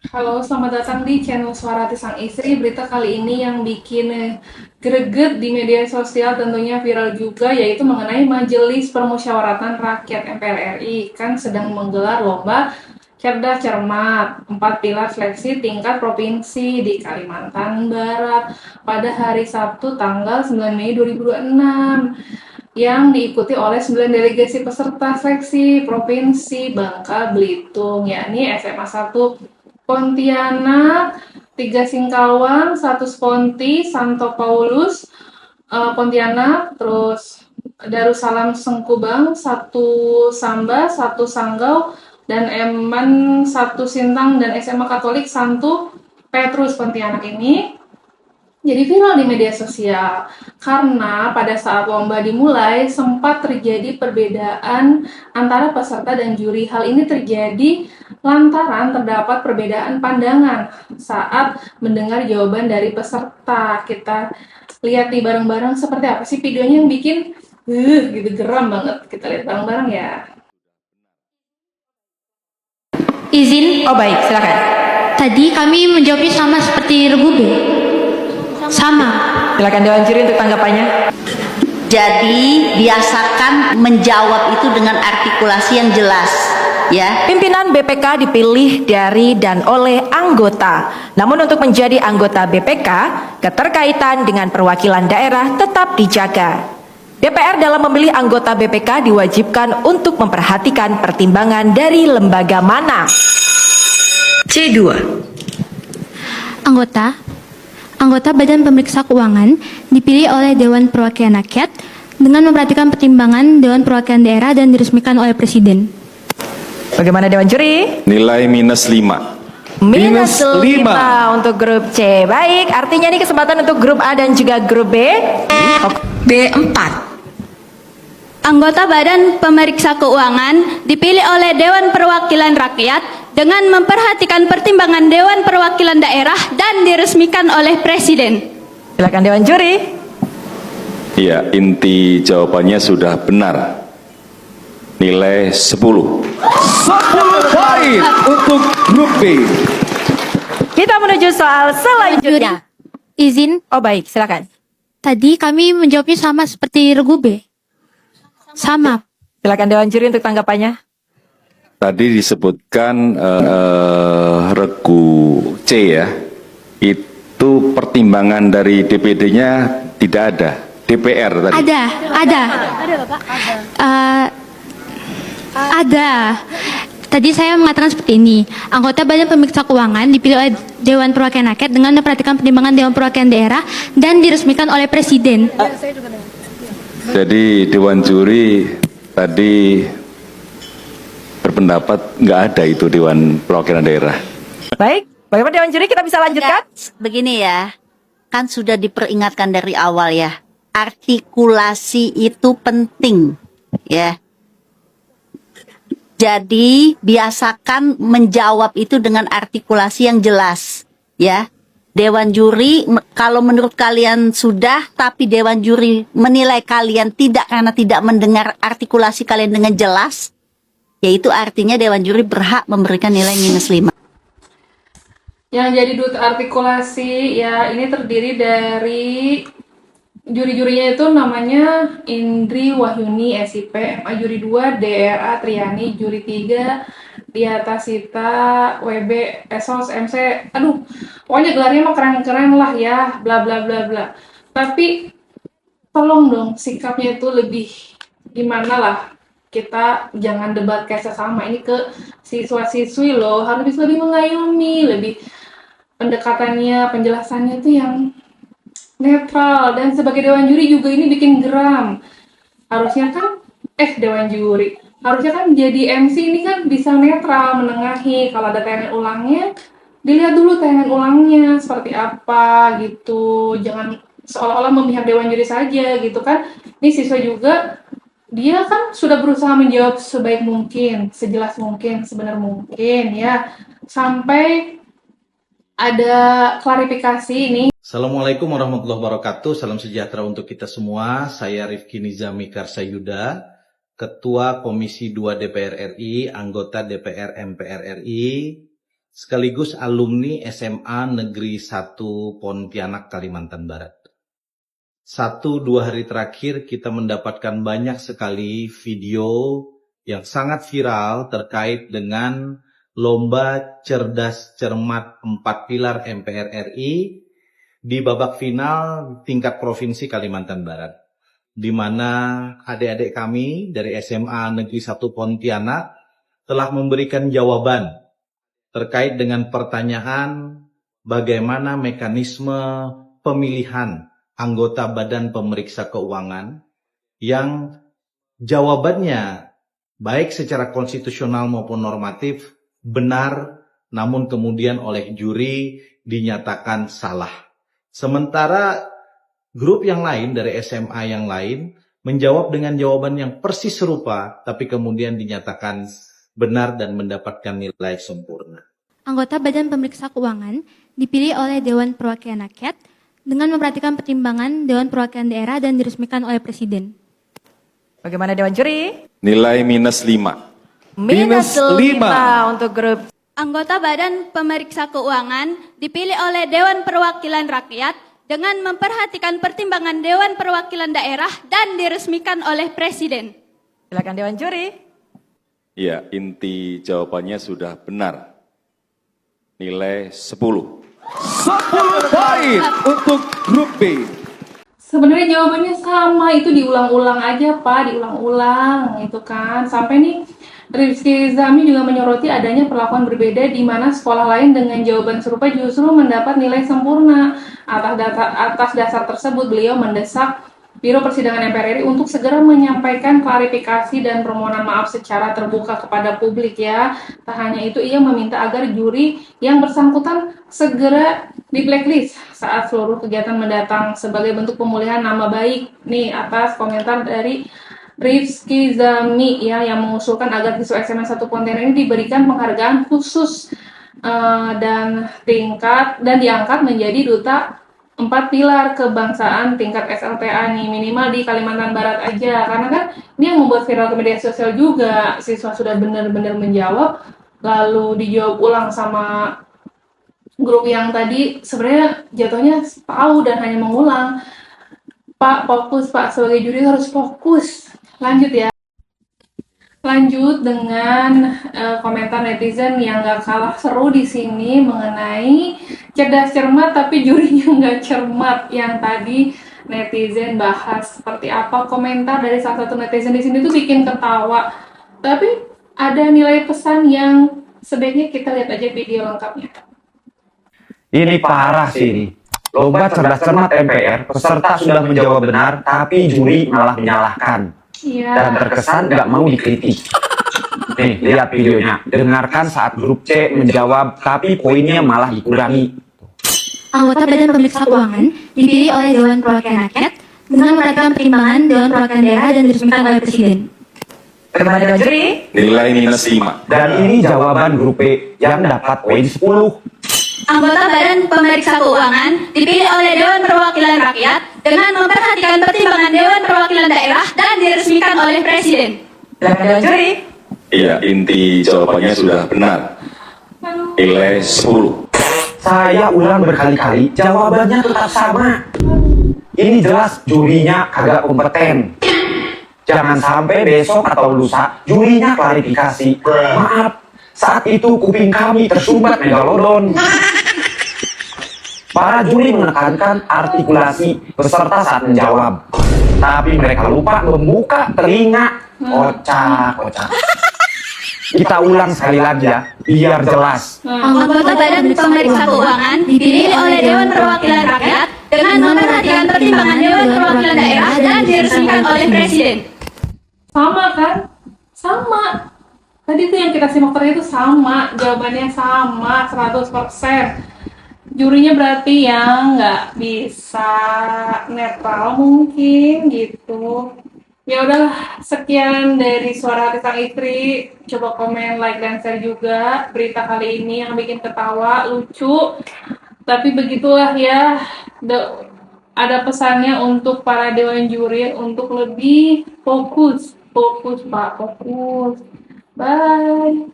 Halo, selamat datang di channel Suara Sang Istri. Berita kali ini yang bikin greget di media sosial tentunya viral juga, yaitu mengenai Majelis Permusyawaratan Rakyat MPR RI kan sedang menggelar lomba cerdas cermat 4 pilar seleksi tingkat provinsi di Kalimantan Barat pada hari Sabtu tanggal 9 Mei 2026 yang diikuti oleh 9 delegasi peserta seleksi Provinsi Bangka Belitung, yakni SMA 1 Pontianak, 3 Singkawang, 1 Sponti, Santo Paulus, Pontianak, terus Darussalam Sengkubang, 1 Samba, 1 Sanggau, dan Eman 1 Sintang, dan SMA Katolik Santo Petrus Pontianak ini jadi viral di media sosial karena pada saat lomba dimulai sempat terjadi perbedaan antara peserta dan juri. Hal ini terjadi lantaran terdapat perbedaan pandangan saat mendengar jawaban dari peserta. Kita lihat nih bareng-bareng seperti apa sih videonya yang bikin gitu geram banget. Kita lihat bareng-bareng ya. Izin. Oh baik, silakan. Tadi kami menjawabnya sama seperti Regu B. Sama. Silakan Dewan Juri untuk tanggapannya. Jadi biasakan menjawab itu dengan artikulasi yang jelas, ya. Pimpinan BPK dipilih dari dan oleh anggota. Namun untuk menjadi anggota BPK, keterkaitan dengan perwakilan daerah tetap dijaga. DPR dalam memilih anggota BPK diwajibkan untuk memperhatikan pertimbangan dari lembaga mana. C2. Anggota Badan Pemeriksa Keuangan dipilih oleh Dewan Perwakilan Rakyat dengan memperhatikan pertimbangan Dewan Perwakilan Daerah dan diresmikan oleh Presiden. Bagaimana Dewan Juri? Nilai -5. Minus 5 untuk grup C. Baik, artinya ini kesempatan untuk grup A dan juga grup B. B4. Anggota Badan Pemeriksa Keuangan dipilih oleh Dewan Perwakilan Rakyat dengan memperhatikan pertimbangan Dewan Perwakilan Daerah dan diresmikan oleh Presiden. Silakan Dewan Juri. Ya, inti jawabannya sudah benar. Nilai 10. 10 poin untuk grup B. Kita menuju soal selanjutnya. Izin. Oh baik, silakan. Tadi kami menjawabnya sama seperti Regu B. Sama. Silakan Dewan Juri untuk tanggapannya. Tadi disebutkan regu C ya. Itu pertimbangan dari DPD-nya tidak ada. DPR tadi. Ada. Ada. Tadi saya mengatakan seperti ini. Anggota Badan Pemeriksa Keuangan dipilih oleh Dewan Perwakilan Rakyat dengan memperhatikan pertimbangan Dewan Perwakilan Daerah dan diresmikan oleh Presiden. Jadi Dewan Juri tadi berpendapat nggak ada itu Dewan Perwakilan Daerah. Baik, bagaimana Dewan Juri, kita bisa lanjutkan? Begini ya, kan sudah diperingatkan dari awal ya. Artikulasi itu penting, ya. Jadi biasakan menjawab itu dengan artikulasi yang jelas, ya. Dewan Juri, kalau menurut kalian sudah, tapi Dewan Juri menilai kalian tidak karena tidak mendengar artikulasi kalian dengan jelas, yaitu artinya Dewan Juri berhak memberikan nilai -5. Yang jadi duta artikulasi ya ini terdiri dari juri-jurinya itu namanya Indri Wahyuni SIP, MA juri 2 DRA Triani, juri 3 Diatasita WB Esos MC. Aduh, pokoknya gelarnya mah keren-keren lah ya, bla bla bla bla. Tapi tolong dong sikapnya itu lebih gimana lah. Kita jangan debat kayak sesama, ini ke siswa-siswi loh, harus lebih mengayomi, lebih pendekatannya, penjelasannya itu yang netral. Dan sebagai Dewan Juri juga ini bikin geram. Harusnya kan Dewan Juri harusnya kan jadi MC ini kan bisa netral, menengahi. Kalau ada tayangan ulangnya, dilihat dulu tayangan ulangnya seperti apa gitu. Jangan seolah-olah memihak Dewan Juri saja gitu kan. Ini siswa juga, dia kan sudah berusaha menjawab sebaik mungkin, sejelas mungkin, sebenar mungkin ya. Sampai ada klarifikasi ini. Assalamualaikum warahmatullahi wabarakatuh. Salam sejahtera untuk kita semua. Saya Rifki Nizami Karsayuda, Ketua Komisi 2 DPR RI, anggota DPR MPR RI. sekaligus alumni SMA Negeri 1 Pontianak, Kalimantan Barat. 1-2 hari terakhir kita mendapatkan banyak sekali video yang sangat viral terkait dengan lomba cerdas cermat 4 pilar MPR RI di babak final tingkat provinsi Kalimantan Barat, di mana adik-adik kami dari SMA Negeri 1 Pontianak telah memberikan jawaban terkait dengan pertanyaan bagaimana mekanisme pemilihan anggota Badan Pemeriksa Keuangan yang jawabannya baik secara konstitusional maupun normatif benar, namun kemudian oleh juri dinyatakan salah. Sementara grup yang lain dari SMA yang lain menjawab dengan jawaban yang persis serupa, tapi kemudian dinyatakan benar dan mendapatkan nilai sempurna. Anggota Badan Pemeriksa Keuangan dipilih oleh Dewan Perwakilan Rakyat dengan memperhatikan pertimbangan Dewan Perwakilan Daerah dan diresmikan oleh Presiden. Bagaimana Dewan Juri? Nilai -5. Minus 5 untuk grup. Anggota Badan Pemeriksa Keuangan dipilih oleh Dewan Perwakilan Rakyat dengan memperhatikan pertimbangan Dewan Perwakilan Daerah dan diresmikan oleh Presiden. Silakan Dewan Juri. Ya, inti jawabannya sudah benar. Nilai 10. 10 poin untuk grup B. Sebenarnya jawabannya sama, itu diulang-ulang aja Pak, diulang-ulang itu kan. Sampai nih Rizky Zami juga menyoroti adanya perlakuan berbeda di mana sekolah lain dengan jawaban serupa justru mendapat nilai sempurna. Atas dasar tersebut beliau mendesak Biro Persidangan MPR RI untuk segera menyampaikan klarifikasi dan permohonan maaf secara terbuka kepada publik ya. Tak hanya itu, ia meminta agar juri yang bersangkutan segera di blacklist saat seluruh kegiatan mendatang sebagai bentuk pemulihan nama baik. Nih atas komentar dari Rizky Zami ya, yang mengusulkan agar siswa SMA 1 Pontianak ini diberikan penghargaan khusus dan diangkat menjadi duta 4 pilar kebangsaan tingkat SLTA nih, minimal di Kalimantan Barat aja, karena kan ini yang membuat viral ke media sosial juga. Siswa sudah benar-benar menjawab lalu dijawab ulang sama grup yang tadi sebenarnya jatuhnya tahu dan hanya mengulang. Pak, fokus Pak, sebagai juri harus fokus. Lanjut ya. Lanjut dengan komentar netizen yang gak kalah seru di sini mengenai cerdas cermat tapi jurinya nggak cermat, yang tadi netizen bahas. Seperti apa komentar dari salah satu netizen di sini tuh bikin ketawa. Tapi ada nilai pesan yang sebaiknya kita lihat aja video lengkapnya. Ini parah sih ini. Lomba cerdas cermat MPR, peserta sudah menjawab benar, tapi juri malah menyalahkan. Iya. Dan terkesan nggak mau dikritik. Nih, lihat videonya. Dengarkan saat grup C menjawab, tapi poinnya malah dikurangi. Anggota Badan Pemeriksa Keuangan dipilih oleh Dewan Perwakilan Rakyat dengan memperhatikan pertimbangan Dewan Perwakilan Daerah dan diresmikan oleh Presiden. Bagaimana Dewan Juri? Nilai -5. Dan ini jawaban grup B yang dapat poin 10. Anggota Badan Pemeriksa Keuangan dipilih oleh Dewan Perwakilan Rakyat dengan memperhatikan pertimbangan Dewan Perwakilan Daerah dan diresmikan oleh Presiden. Silakan Dewan Juri. Iya, inti jawabannya sudah benar. Nilai 10. Saya ulang berkali-kali, jawabannya tetap sama. Ini jelas jurinya kagak kompeten. Jangan sampai besok atau lusa jurinya klarifikasi. Maaf, saat itu kuping kami tersumbat megalodon. Para juri menekankan artikulasi peserta saat menjawab. Tapi mereka lupa membuka telinga. Kocak. Kita ulang sekali lagi ya, biar jelas. Anggota Badan Pemeriksa Keuangan dipilih oleh Dewan Perwakilan Rakyat dengan memperhatikan pertimbangan Dewan Perwakilan Daerah dan diresmikan oleh Presiden. Sama kan? Sama. Tadi tuh yang kita simak tadi itu sama, jawabannya sama 100%. Jurinya berarti yang nggak bisa netral mungkin gitu. Ya udahlah, sekian dari Suara Hati Sang Istri. Coba komen, like, dan share juga berita kali ini yang bikin ketawa, lucu. Tapi begitulah ya, ada pesannya untuk para dewan juri untuk lebih fokus. Fokus Pak, fokus. Bye.